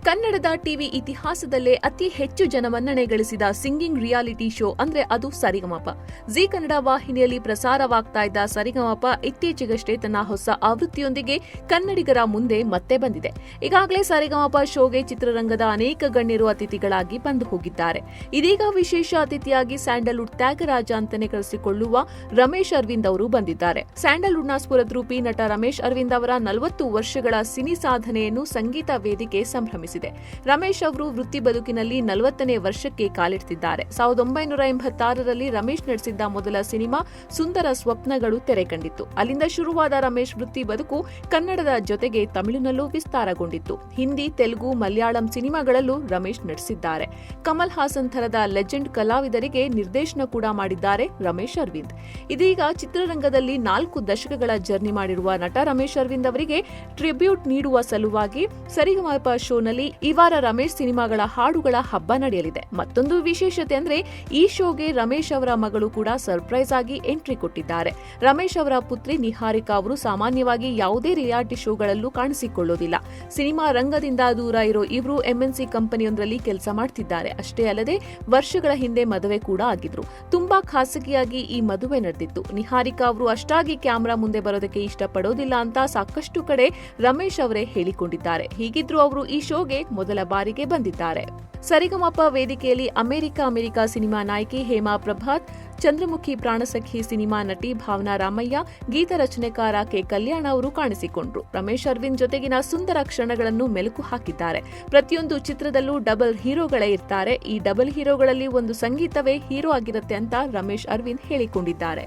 ಕನ್ನಡದ ಟಿವಿ ಇತಿಹಾಸದಲ್ಲೇ ಅತಿ ಹೆಚ್ಚು ಜನಮನ್ನಣೆ ಗಳಿಸಿದ ಸಿಂಗಿಂಗ್ ರಿಯಾಲಿಟಿ ಶೋ ಅಂದ್ರೆ ಅದು ಸರಿಗಮಪ. ಜಿ ಕನ್ನಡ ವಾಹಿನಿಯಲ್ಲಿ ಪ್ರಸಾರವಾಗ್ತಾ ಇದ್ದ ಸರಿಗಮಪ ಇತ್ತೀಚೆಗಷ್ಟೇ ತನ್ನ ಹೊಸ ಆವೃತ್ತಿಯೊಂದಿಗೆ ಕನ್ನಡಿಗರ ಮುಂದೆ ಮತ್ತೆ ಬಂದಿದೆ. ಈಗಾಗಲೇ ಸರಿಗಮಪ ಶೋಗೆ ಚಿತ್ರರಂಗದ ಅನೇಕ ಗಣ್ಯರು ಅತಿಥಿಗಳಾಗಿ ಬಂದು ಹೋಗಿದ್ದಾರೆ. ಇದೀಗ ವಿಶೇಷ ಅತಿಥಿಯಾಗಿ ಸ್ಯಾಂಡಲ್ವುಡ್ ತ್ಯಾಗರಾಜ ಅಂತಾನೆ ಕರೆಸಿಕೊಳ್ಳುವ ರಮೇಶ್ ಅರವಿಂದ್ ಅವರು ಬಂದಿದ್ದಾರೆ. ಸ್ಯಾಂಡಲ್ವುಡ್ನ ಸ್ಫುರದ್ರೂಪಿ ನಟ ರಮೇಶ್ ಅರವಿಂದ್ ಅವರ 40 ವರ್ಷಗಳ ಸಿನಿ ಸಾಧನೆಯನ್ನು ಸಂಗೀತ ವೇದಿಕೆ ಸಂಭ್ರಮಿಸಿದೆ. ರಮೇಶ್ ಅವರು ವೃತ್ತಿ ಬದುಕಿನಲ್ಲಿ 40ನೇ ವರ್ಷಕ್ಕೆ ಕಾಲಿಡ್ತಿದ್ದಾರೆ. 1986ರಲ್ಲಿ ರಮೇಶ್ ನಡೆಸಿದ್ದ ಮೊದಲ ಸಿನಿಮಾ ಸುಂದರ ಸ್ವಪ್ನಗಳು ತೆರೆ ಕಂಡಿತ್ತು. ಅಲ್ಲಿಂದ ಶುರುವಾದ ರಮೇಶ್ ವೃತ್ತಿ ಬದುಕು ಕನ್ನಡದ ಜೊತೆಗೆ ತಮಿಳಿನಲ್ಲೂ ವಿಸ್ತಾರಗೊಂಡಿತ್ತು. ಹಿಂದಿ, ತೆಲುಗು, ಮಲಯಾಳಂ ಸಿನಿಮಾಗಳಲ್ಲೂ ರಮೇಶ್ ನಡೆಸಿದ್ದಾರೆ. ಕಮಲ್ ಹಾಸನ್ ಥರದ ಲೆಜೆಂಡ್ ಕಲಾವಿದರಿಗೆ ನಿರ್ದೇಶನ ಕೂಡ ಮಾಡಿದ್ದಾರೆ ರಮೇಶ್ ಅರವಿಂದ್. ಇದೀಗ ಚಿತ್ರರಂಗದಲ್ಲಿ 4 ದಶಕಗಳ ಜರ್ನಿ ಮಾಡಿರುವ ನಟ ರಮೇಶ್ ಅರವಿಂದ್ ಅವರಿಗೆ ಟ್ರಿಬ್ಯೂಟ್ ನೀಡುವ ಸಲುವಾಗಿ ಸರಿಗಮಪ ಶೋನಲ್ಲಿ ಈ ವಾರ ರಮೇಶ್ ಸಿನಿಮಾಗಳ ಹಾಡುಗಳ ಹಬ್ಬ ನಡೆಯಲಿದೆ. ಮತ್ತೊಂದು ವಿಶೇಷತೆ ಅಂದ್ರೆ ಈ ಶೋಗೆ ರಮೇಶ್ ಅವರ ಮಗಳು ಕೂಡ ಸರ್ಪ್ರೈಸ್ ಆಗಿ ಎಂಟ್ರಿ ಕೊಟ್ಟಿದ್ದಾರೆ. ರಮೇಶ್ ಅವರ ಪುತ್ರಿ ನಿಹಾರಿಕಾ ಅವರು ಸಾಮಾನ್ಯವಾಗಿ ಯಾವುದೇ ರಿಯಾಲಿಟಿ ಶೋಗಳಲ್ಲೂ ಕಾಣಿಸಿಕೊಳ್ಳೋದಿಲ್ಲ. ಸಿನಿಮಾ ರಂಗದಿಂದ ದೂರ ಇರೋ ಇವರು ಎಂಎನ್ಸಿ ಕಂಪನಿಯೊಂದರಲ್ಲಿ ಕೆಲಸ ಮಾಡ್ತಿದ್ದಾರೆ. ಅಷ್ಟೇ ಅಲ್ಲದೆ ವರ್ಷಗಳ ಹಿಂದೆ ಮದುವೆ ಕೂಡ ಆಗಿದ್ರು. ತುಂಬಾ ಖಾಸಗಿಯಾಗಿ ಈ ಮದುವೆ ನಡೆದಿತ್ತು. ನಿಹಾರಿಕಾ ಅವರು ಅಷ್ಟಾಗಿ ಕ್ಯಾಮೆರಾ ಮುಂದೆ ಬರೋದಕ್ಕೆ ಇಷ್ಟಪಡೋದಿಲ್ಲ ಅಂತ ಸಾಕಷ್ಟು ಕಡೆ ರಮೇಶ್ ಅವರೇ ಹೇಳಿಕೊಂಡಿದ್ದಾರೆ. ಹೀಗಿದ್ರು ಅವರು ಈ ಶೋಗೆ ಮೊದಲ ಬಾರಿಗೆ ಬಂದಿದ್ದಾರೆ. ಸರಿಗಮಪ ವೇದಿಕೆಯಲ್ಲಿ ಅಮೆರಿಕ ಸಿನಿಮಾ ನಾಯಕಿ ಹೇಮಾ ಪ್ರಭಾತ್, ಚಂದ್ರಮುಖಿ ಪ್ರಾಣಸಖಿ ಸಿನಿಮಾ ನಟಿ ಭಾವನಾ ರಾಮಯ್ಯ, ಗೀತ ರಚನೆಕಾರ ಕೆ ಕಲ್ಯಾಣ ಅವರು ಕಾಣಿಸಿಕೊಂಡ್ರು. ರಮೇಶ್ ಅರವಿಂದ್ ಜೊತೆಗಿನ ಸುಂದರ ಕ್ಷಣಗಳನ್ನು ಮೆಲುಕು ಹಾಕಿದ್ದಾರೆ. ಪ್ರತಿಯೊಂದು ಚಿತ್ರದಲ್ಲೂ ಡಬಲ್ ಹೀರೋಗಳೇ ಇರ್ತಾರೆ. ಈ ಡಬಲ್ ಹೀರೋಗಳಲ್ಲಿ ಒಂದು ಸಂಗೀತವೇ ಹೀರೋ ಆಗಿರುತ್ತೆ ಅಂತ ರಮೇಶ್ ಅರವಿಂದ್ ಹೇಳಿಕೊಂಡಿದ್ದಾರೆ.